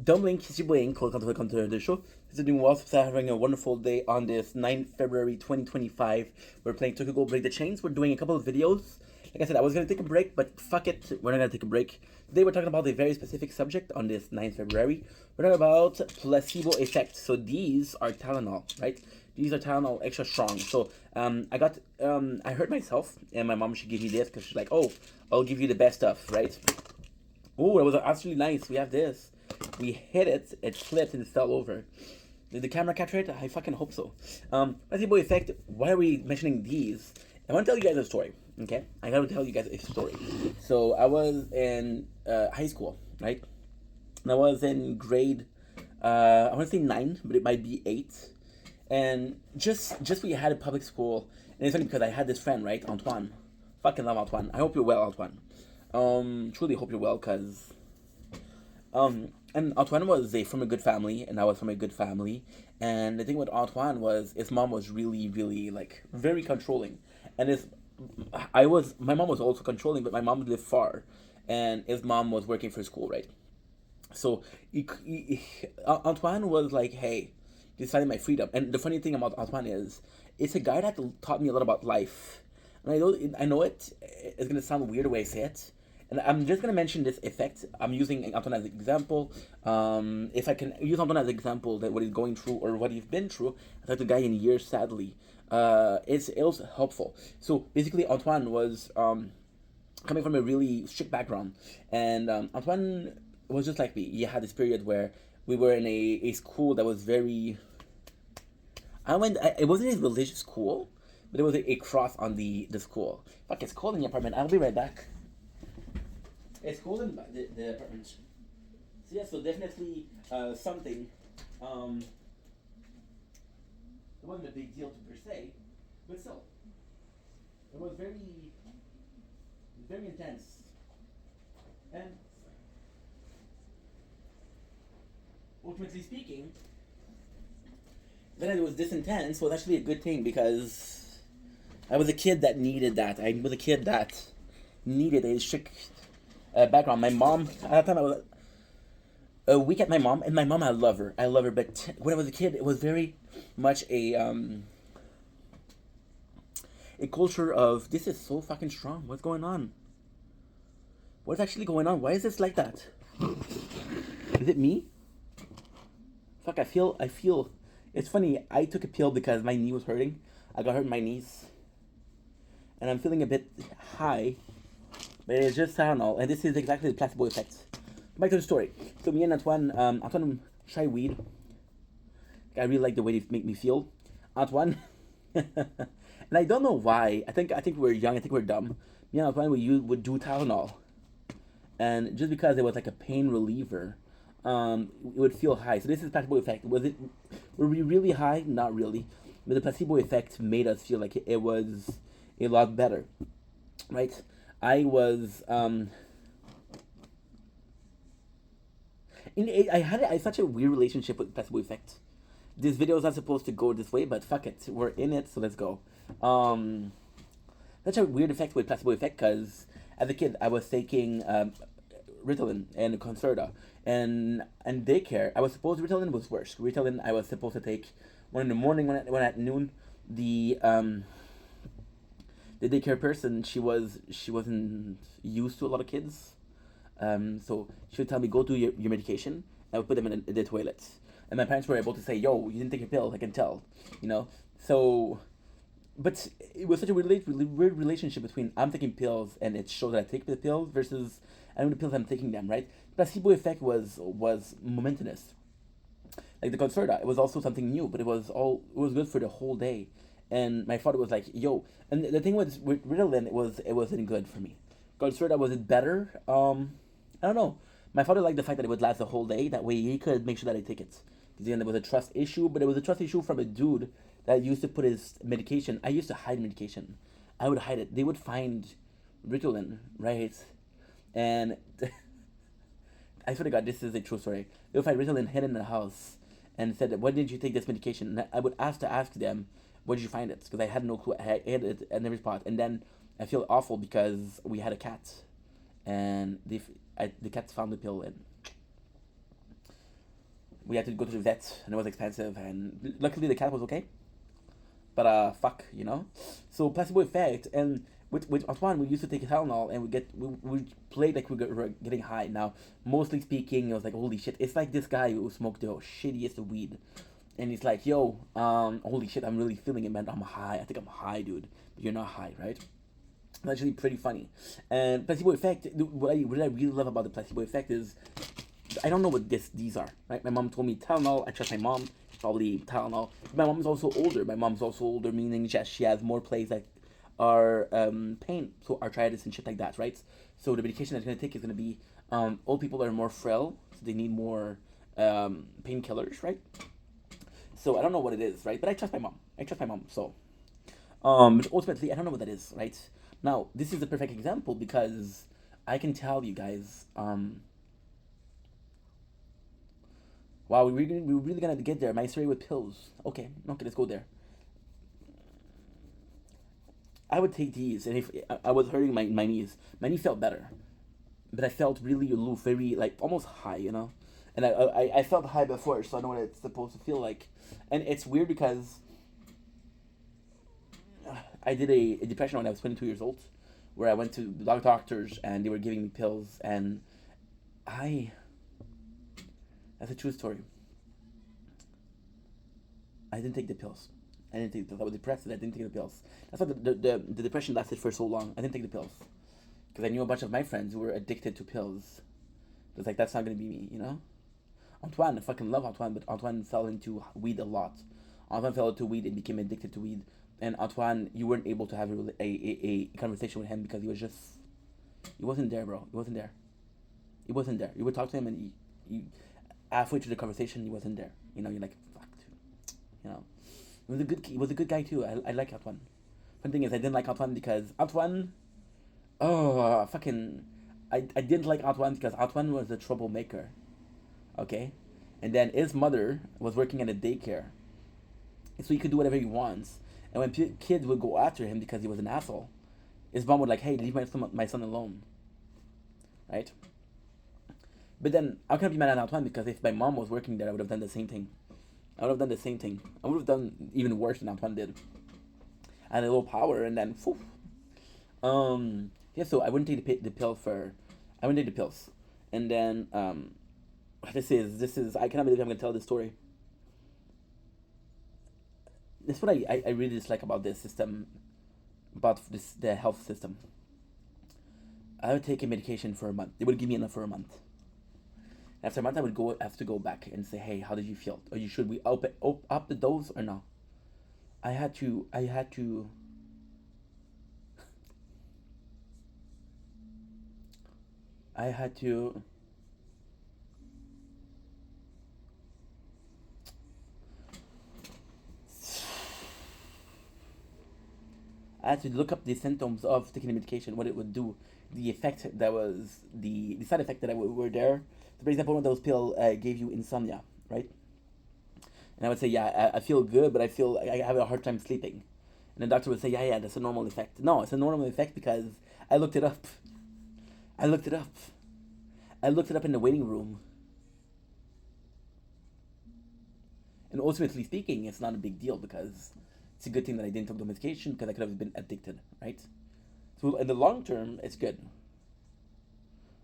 Dumpling, Kissy welcome to the show. This is doing well. So having a wonderful day on this 9th February 2025. We're playing Tokyo Go Break the Chains. We're doing a couple of videos. Like I said, I was going to take a break, but fuck it. We're not going to take a break. Today we're talking about a very specific subject on this 9th February. We're talking about placebo effect. So these are Tylenol, right? These are Tylenol extra strong. So I heard myself, and my mom should give me this because she's like, oh, I'll give you the best stuff, right? Oh, that was absolutely nice. We have this. We hit it, it flipped and it fell over. Did the camera capture it? I fucking hope so. Placebo effect, why are we mentioning these? I want to tell you guys a story, okay? I gotta tell you guys a story. So I was in high school, right? And I was in grade, I want to say 9, but it might be 8. And just we had a public school, and it's funny because I had this friend, right, Antoine. Fucking love Antoine. I hope you're well, Antoine. Truly hope you're well, cause and Antoine was from a good family, and I was from a good family. And the thing with Antoine was his mom was really, really like very controlling, and my mom was also controlling, but my mom lived far, and his mom was working for school, right? So Antoine was like, hey, deciding my freedom. And the funny thing about Antoine is, it's a guy that taught me a lot about life. And I know it's gonna sound weird the way I say it. And I'm just gonna mention this effect. I'm using Antoine as an example. If I can use Antoine as an example that what he's going through or what he's been through, I talked to a guy in years, sadly. It was helpful. So basically, Antoine was coming from a really strict background, and Antoine was just like me. He had this period where we were in a school that was very. It wasn't a religious school, but there was a cross on the school. Fuck, it's cold in the apartment. I'll be right back. It's cold in the apartment. So yeah, so definitely something. Um, it wasn't a big deal to per se, but still, it was very intense. And ultimately speaking, that it was this intense was actually a good thing because I was a kid that needed that. I was a kid that needed a strict background. My mom, at that time, I was a week at my mom, and my mom, I love her. I love her, but when I was a kid, it was very much a culture of this is so fucking strong. What's going on? What's actually going on? Why is this like that? Is it me? Fuck, I feel. It's funny. I took a pill because my knee was hurting. I got hurt in my knees, and I'm feeling a bit high. But it's just Tylenol, and this is exactly the placebo effect. Back to the story. So me and Antoine try weed. I really like the way they make me feel. Antoine, and I don't know why. I think we're young. I think we're dumb. Me and Antoine would do Tylenol, and just because it was like a pain reliever, it would feel high. So this is placebo effect. Were we really high? Not really, but the placebo effect made us feel like it was a lot better, right? I was I had such a weird relationship with placebo effect. This video is not supposed to go this way, but fuck it, we're in it, so let's go. Um, Such a weird effect with placebo effect because as a kid I was taking Ritalin and Concerta, and daycare I was supposed Ritalin was worse. Ritalin I was supposed to take one in the morning, one at noon. The um, the daycare person she wasn't used to a lot of kids, so she would tell me go do your medication. I would put them in the toilet, and my parents were able to say, "Yo, you didn't take your pill. I can tell," you know. So, but it was such a weird relationship between I'm taking pills and it shows that I take the pills versus I know the pills I'm taking them. Right? Placebo effect was momentous. Like the concerta, it was also something new, but it was good for the whole day. And my father was like, "Yo," and the thing was with Ritalin, it wasn't good for me. Concerta was it better? I don't know. My father liked the fact that it would last the whole day. That way he could make sure that I take it. Because again, there was a trust issue, but it was a trust issue from a dude that used to put his medication. I used to hide medication. I would hide it. They would find Ritalin, right? And I swear to God, this is a true story. They would find Ritalin hidden in the house and said, "When did you take this medication?" And I would ask them, "Where did you find it?" Because I had no clue. I hid it at every spot. And then I feel awful because we had a cat, and the cats found the pill, and We had to go to the vet, and it was expensive. And luckily, the cat was okay. But fuck, you know. So placebo effect, and with Antoine, we used to take Tylenol, and we played like were getting high. Now, mostly speaking, it was like holy shit. It's like this guy who smoked the shittiest of weed, and he's like, yo, holy shit, I'm really feeling it, man. I'm high. I think I'm high, dude. But you're not high, right? It's actually pretty funny. And placebo effect. What I really love about the placebo effect is I don't know what these are, right? My mom told me Tylenol. I trust my mom. Probably Tylenol. My mom's also older. My mom's also older, meaning that she has more plays that are pain, so arthritis and shit like that, right? So the medication that's gonna take is gonna be old people that are more frail, so they need more painkillers, right? So I don't know what it is, right? But I trust my mom. I trust my mom. So but ultimately, I don't know what that is, right? Now this is a perfect example because I can tell you guys wow, we're really gonna get there. My story with pills. Okay, let's go there. I would take these, and if I was hurting my knees, my knee felt better, but I felt really aloof, very like almost high, you know. And I felt high before, so I know what it's supposed to feel like. And it's weird because I did a depression when I was 22 years old, where I went to the doctors and they were giving me pills, and I that's a true story. I didn't take the pills. I didn't take the pills. I was depressed and I didn't take the pills. That's why the depression lasted for so long. I didn't take the pills. Because I knew a bunch of my friends who were addicted to pills. It was like, that's not going to be me, you know? Antoine, I fucking love Antoine, but Antoine fell into weed a lot. Antoine fell into weed and became addicted to weed. And Antoine, you weren't able to have a conversation with him because he wasn't there, bro. He wasn't there. He wasn't there. You would talk to him and he halfway through the conversation, he wasn't there. You know, you're like, fuck, dude. You know, he was a good guy too. I like Antoine. Fun thing is, I didn't like Antoine because Antoine, fucking, I didn't like Antoine because Antoine was a troublemaker. Okay, and then his mother was working at a daycare, so he could do whatever he wants. And when kids would go after him because he was an asshole, his mom would like, hey, leave my son alone, right? But then how can I be mad at Antoine? Because if my mom was working there, I would have done the same thing. I would have done the same thing. I would have done even worse than Antoine did. I had a little power, and then, phew. Yeah. So I wouldn't take the pill for. I wouldn't take the pills, and then this is. I cannot believe I'm gonna tell this story. This is what I really dislike about this system, about the health system. I would take a medication for a month. They would give me enough for a month. After a month, I would have to go back and say, "Hey, how did you feel? Or should we up the dose or no?" I had to. I had to. I had to look up the symptoms of taking the medication, what it would do, the effect that was the side effect that were there. So, for example, one of those pills gave you insomnia, right? And I would say, yeah, I feel good, but I have a hard time sleeping. And the doctor would say, yeah, that's a normal effect. No, it's a normal effect because I looked it up. I looked it up. I looked it up in the waiting room. And ultimately speaking, it's not a big deal because it's a good thing that I didn't take the medication because I could have been addicted, right? So in the long term, it's good.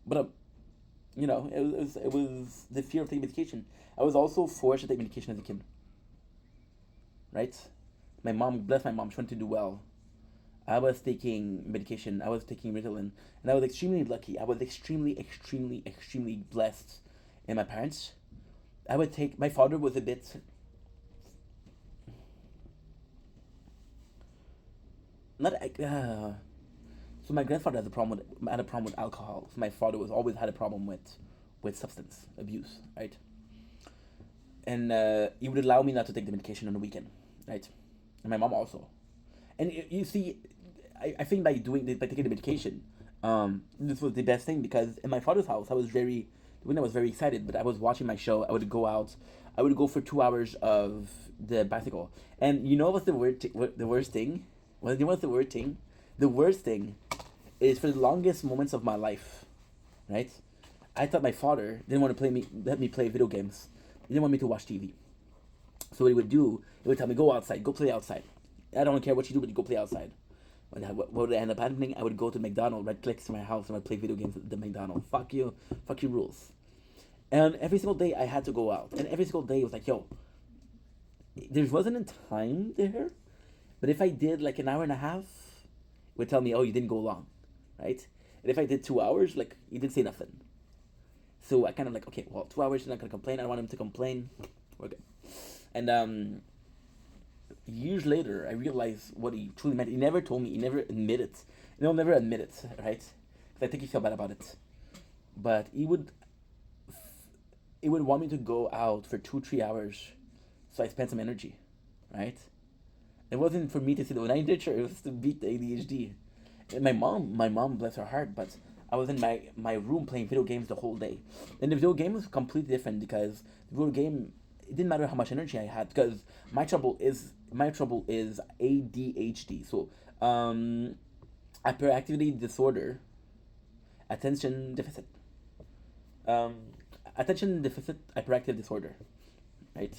But it was the fear of taking medication. I was also forced to take medication as a kid, right? My mom, bless my mom, she wanted to do well. I was taking medication. I was taking Ritalin, and I was extremely lucky. I was extremely, extremely, extremely blessed in my parents. I would take. My father was a bit. Not. So my grandfather had a problem with alcohol. So my father was always had a problem with substance abuse, right? And he would allow me not to take the medication on the weekend, right? And my mom also. And you see, I think by taking the medication, this was the best thing because in my father's house when I was very excited, but I was watching my show. I would go out, I would go for 2 hours of the bicycle, and you know what's the worst thing? Well, you know what's the worst thing? The worst thing is for the longest moments of my life, right? I thought my father didn't want to let me play video games, He didn't want me to watch TV. So what he would do, he would tell me, go outside, go play outside. I don't care what you do, but you go play outside. What would end up happening? I would go to McDonald's, right click to my house, and I'd play video games at the McDonald's. Fuck you rules. And every single day I had to go out. And every single day it was like, yo, there wasn't a time there, but if I did like an hour and a half, it would tell me, oh, you didn't go long, right? And if I did 2 hours, like, you didn't say nothing. So I kind of like, okay, well, 2 hours, you're not going to complain. I don't want him to complain. We're good. And years later, I realized what he truly meant. He never told me. He never admitted. He'll never admit it, right? Because I think he felt bad about it. But he would want me to go out for 2-3 hours, so I spent some energy, right? It wasn't for me to sit in the literature. It was to beat the ADHD. And my mom, bless her heart, but I was in my room playing video games the whole day. And the video game was completely different because the video game, it didn't matter how much energy I had because my trouble is ADHD. So hyperactivity disorder, attention deficit hyperactive disorder, right?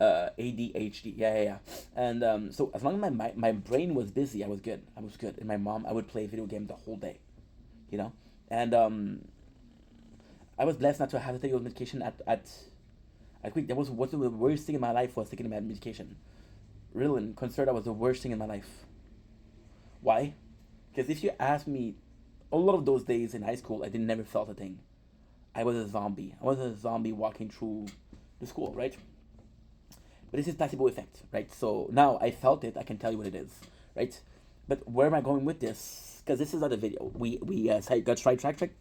ADHD, yeah. And so as long as my brain was busy, I was good. And my mom, I would play video games the whole day, you know. And I was blessed not to have to take those medication at quick. That was what the worst thing in my life was taking my medication. Ritalin, Concerta was the worst thing in my life. Why? Because if you ask me, a lot of those days in high school, I didn't never felt a thing. I was a zombie. I was a zombie walking through the school, right? But this is placebo effect, right? So now I felt it. I can tell you what it is, right? But where am I going with this? Because this is not a video. We got sidetracked.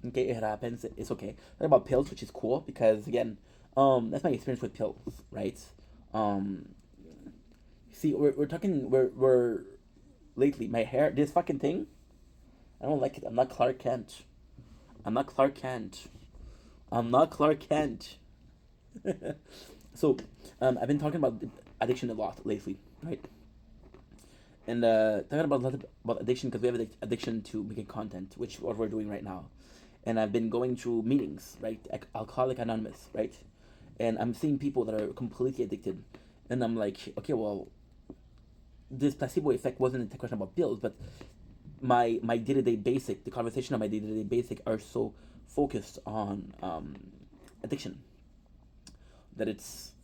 Okay, it happens. It's okay. Talking about pills, which is cool because again, that's my experience with pills, right? See, we're talking. We're lately my hair. This fucking thing. I don't like it. I'm not Clark Kent. So, I've been talking about addiction a lot lately, right? And talking about a lot about addiction because we have addiction to making content, which is what we're doing right now. And I've been going through meetings, right? Alcoholic Anonymous, right? And I'm seeing people that are completely addicted, and I'm like, okay, well, this placebo effect wasn't a question about pills, but my day-to-day basic, the conversation of my day-to-day basic are so focused on addiction that it's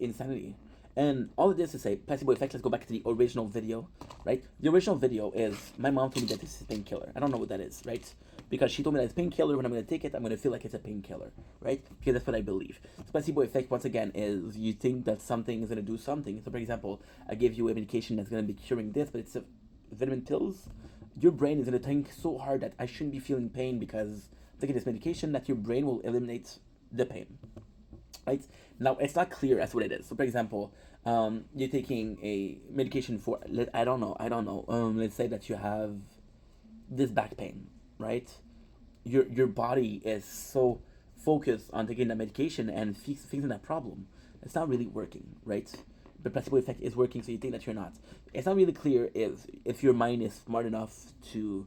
insanity. And all of this to say, placebo effect, let's go back to the original video, right? The original video is, my mom told me that this is painkiller. I don't know what that is, right? Because she told me that it's painkiller. When I'm going to take it, I'm going to feel like it's a painkiller, right? Because that's what I believe. So placebo effect, once again, is you think that something is going to do something. So for example, I give you a medication that's going to be curing this, but it's a vitamin pills. Your brain is going to think so hard that I shouldn't be feeling pain because taking this medication, that your brain will eliminate the pain. Right? Now, it's not clear as what it is. So, for example, you're taking a medication for, I don't know. Let's say that you have this back pain, right? Your body is so focused on taking that medication and fixing that problem. It's not really working, right? The placebo effect is working, so you think that you're not. It's not really clear if your mind is smart enough to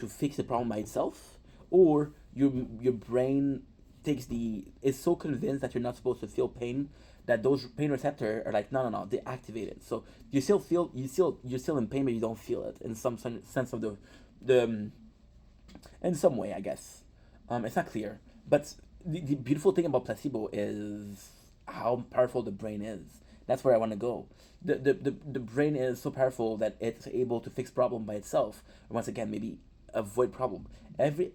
fix the problem by itself, or your brain is so convinced that you're not supposed to feel pain that those pain receptors are like, no, they activate it. So you're still in pain, but you don't feel it in some sense of the in some way, I guess. It's not clear, but the beautiful thing about placebo is how powerful the brain is. That's where I want to go. The brain is so powerful that it's able to fix problem by itself. And once again, maybe avoid problem. Every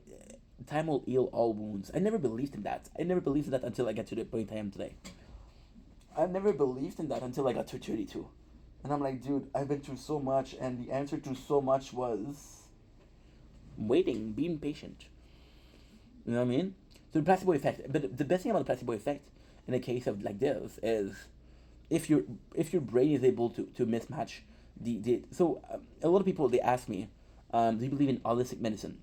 time will heal all wounds. I never believed in that. I never believed in that until I got to the point I am today. I never believed in that until I got to 32. And I'm like, dude, I've been through so much, and the answer to so much was waiting, being patient. You know what I mean? So the placebo effect. But the best thing about the placebo effect in a case of like this is if your brain is able to mismatch a lot of people, they ask me, do you believe in holistic medicine?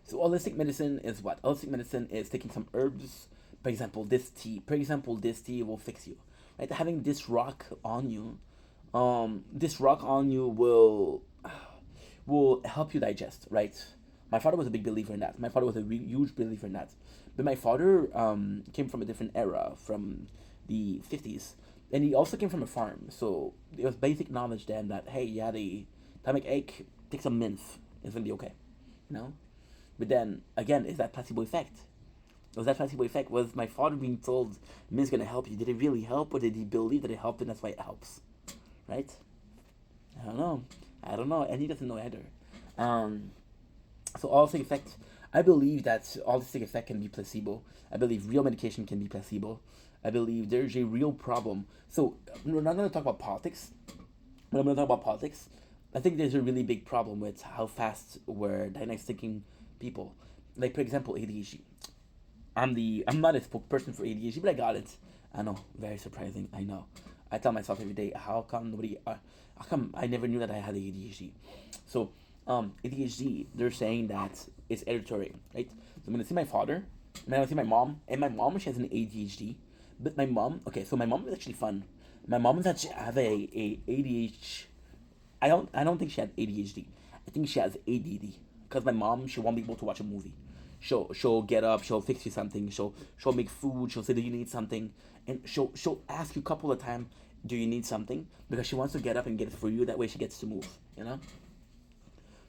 So holistic medicine is what? Holistic medicine is taking some herbs. For example, this tea will fix you. Right? Having this rock on you, will help you digest. Right? My father was a big believer in that. My father was a huge believer in that. But my father came from a different era, from the 50s. And he also came from a farm. So it was basic knowledge then that, hey, you had a stomach ache, take some mint. It's going to be okay. You know? But then, again, is that placebo effect? Was that placebo effect? Was my father being told mint's going to help you? Did it really help? Or did he believe that it helped and that's why it helps? Right? I don't know. I don't know. And he doesn't know either. So allstic effect, I believe that allstic effect can be placebo. I believe real medication can be placebo. I believe there's a real problem. So we're not going to talk about politics. But I'm going to talk about politics. I think there's a really big problem with how fast we're diagnosing people. Like, for example, ADHD. I'm not a spokesperson for ADHD, but I got it. I know, very surprising. I know. I tell myself every day, how come how come I never knew that I had ADHD? So, ADHD, they're saying that it's hereditary, right? So I'm gonna see my father, and I'm gonna see my mom, and my mom, she has an ADHD, but my mom, okay, so my mom is actually fun. My mom is actually have a ADHD. I don't think she had ADHD. I think she has ADD, because my mom, she won't be able to watch a movie. She'll get up, she'll fix you something, she'll make food, she'll say, do you need something? And she'll ask you a couple of times, do you need something? Because she wants to get up and get it for you, that way she gets to move, you know?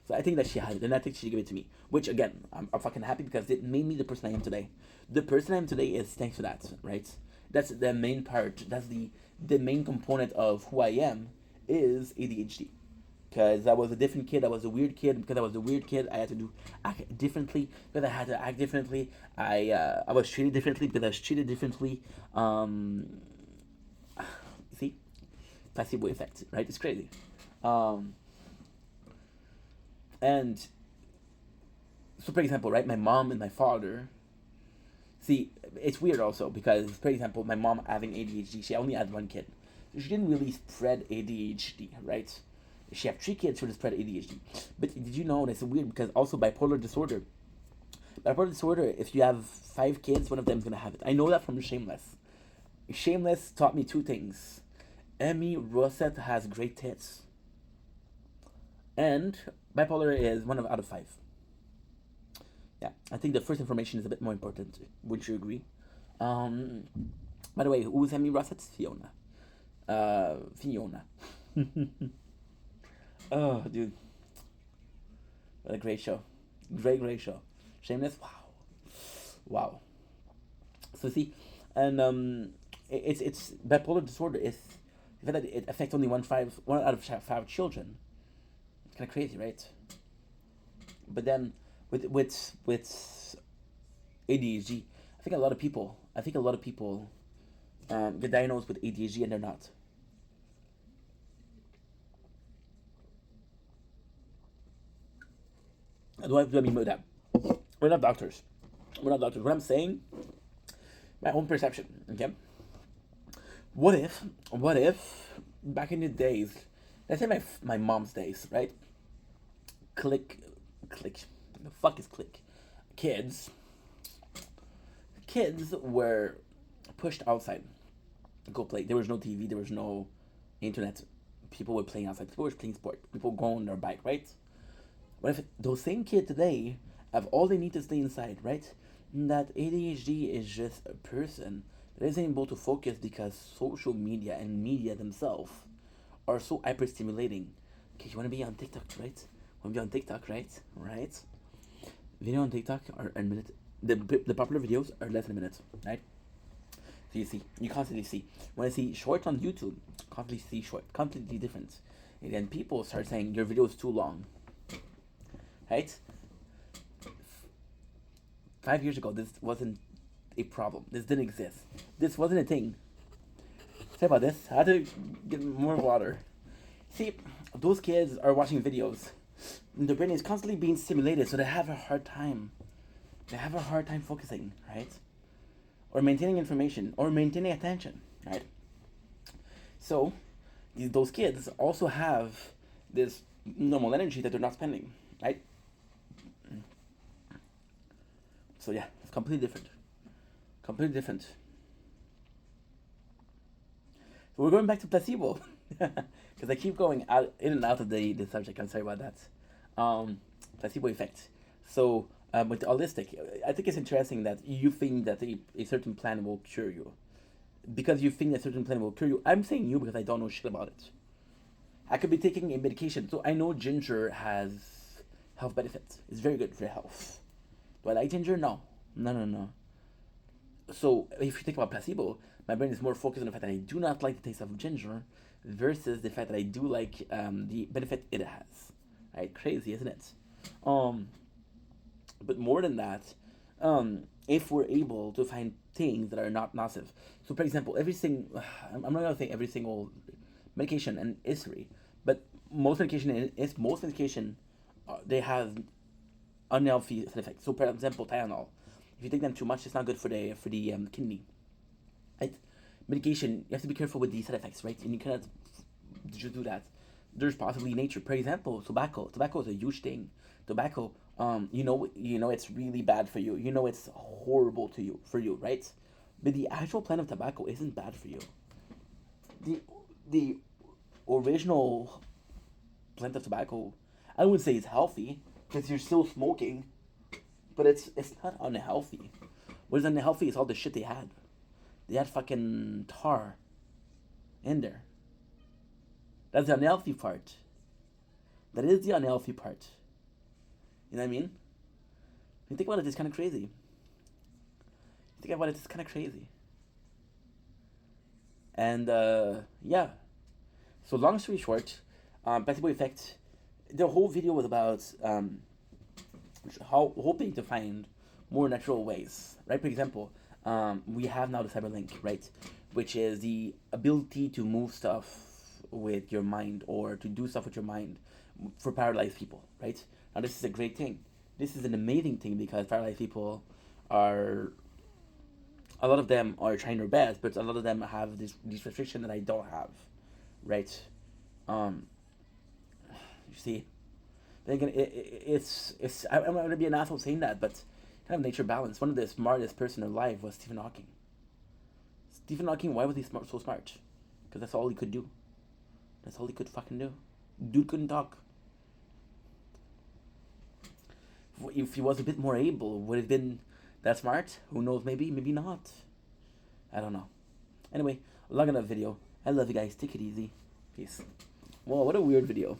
So I think that she had it, and I think she gave it to me. Which again, I'm fucking happy because it made me the person I am today. The person I am today is thanks to that, right? That's the main part. That's the main component of who I am is ADHD. Because I was a different kid. I was a weird kid. Because I was a weird kid, I had to act differently. Because I had to act differently, I was treated differently. Because I was treated differently. See, placebo effect, right? It's crazy. And so, for example, right, my mom and my father. See, it's weird also because, for example, my mom having ADHD, she only had one kid. So she didn't really spread ADHD, right? She had three kids who would spread ADHD. But did you know, and it's weird because also bipolar disorder. Bipolar disorder, if you have 5 kids, one of them is going to have it. I know that from Shameless. Shameless taught me 2 things. Emmy Rosette has great tits. And bipolar is one out of 5. Yeah, I think the first information is a bit more important. Would you agree? By the way, who's Emmy Rosette? Fiona. Fiona. Oh, dude. What a great show. Great show. Shameless? Wow. So see, and it's bipolar disorder is the fact that it affects only one out of 5 children. It's kind of crazy, right? But then with ADHD, I think a lot of people get diagnosed with ADHD and they're not. Do I mean by that? We're not doctors. What I'm saying, my own perception. Okay. What if back in the days, let's say my mom's days, right? Click. The fuck is click? Kids were pushed outside. Go play. There was no TV. There was no internet. People were playing outside. People were playing sport. People go on their bike, right? What if those same kids today have all they need to stay inside, right? And that ADHD is just a person that isn't able to focus because social media and media themselves are so hyper-stimulating. Okay, you want to be on TikTok, right? Want to be on TikTok, right? Right? Video on TikTok are a minute. The popular videos are less than a minute, right? So you constantly see. When I see short on YouTube, constantly see short, completely different. And then people start saying your video is too long. Right? 5 years ago, this wasn't a problem. This didn't exist. This wasn't a thing. Sorry about this. I had to get more water. See, those kids are watching videos. And their brain is constantly being stimulated, so they have a hard time. They have a hard time focusing, right? Or maintaining information, or maintaining attention, right? So, those kids also have this normal energy that they're not spending, right? So yeah, it's completely different. Completely different. So we're going back to placebo. Because I keep going out in and out of the subject. I'm sorry about that. Placebo effect. So with holistic, I think it's interesting that you think that a certain plant will cure you. Because you think a certain plant will cure you. I'm saying you because I don't know shit about it. I could be taking a medication. So I know ginger has health benefits. It's very good for health. Do I like ginger? No. No, no, no. So if you think about placebo, my brain is more focused on the fact that I do not like the taste of ginger versus the fact that I do like the benefit it has. Right? Crazy, isn't it? Um, but more than that, if we're able to find things that are not nocive. So, for example, I'm not gonna say every single medication and history, but most medication is most medication, they have unhealthy side effects. So, for example, Tylenol. If you take them too much, it's not good for the kidney. Right? Medication, you have to be careful with the side effects, right? And you cannot just do that. There's possibly nature. For example, tobacco. Tobacco is a huge thing. Tobacco, you know it's really bad for you. You know it's horrible to you for you, right? But the actual plant of tobacco isn't bad for you. The the original plant of tobacco, I would say it's healthy because you're still smoking, but it's not unhealthy. What is unhealthy is all the shit they had. They had fucking tar in there. That's the unhealthy part. That is the unhealthy part. You know what I mean? When you think about it, it's kind of crazy. Think about it, it's kind of crazy. And yeah. So long story short, placebo effect. The whole video was about hoping to find more natural ways, right? For example, we have now the cyberlink, right, which is the ability to move stuff with your mind or to do stuff with your mind for paralyzed people, right? Now this is a great thing. This is an amazing thing because paralyzed people are, a lot of them are trying their best, but a lot of them have this restriction that I don't have, right? Um, you see, then again, I'm gonna be an asshole saying that, but kind of nature balance. One of the smartest person alive was Stephen Hawking. Stephen Hawking, why was he so smart? Because that's all he could do. That's all he could fucking do. Dude couldn't talk. If he was a bit more able, would have been that smart? Who knows? Maybe, maybe not. I don't know. Anyway, long enough video. I love you guys. Take it easy. Peace. Whoa, what a weird video.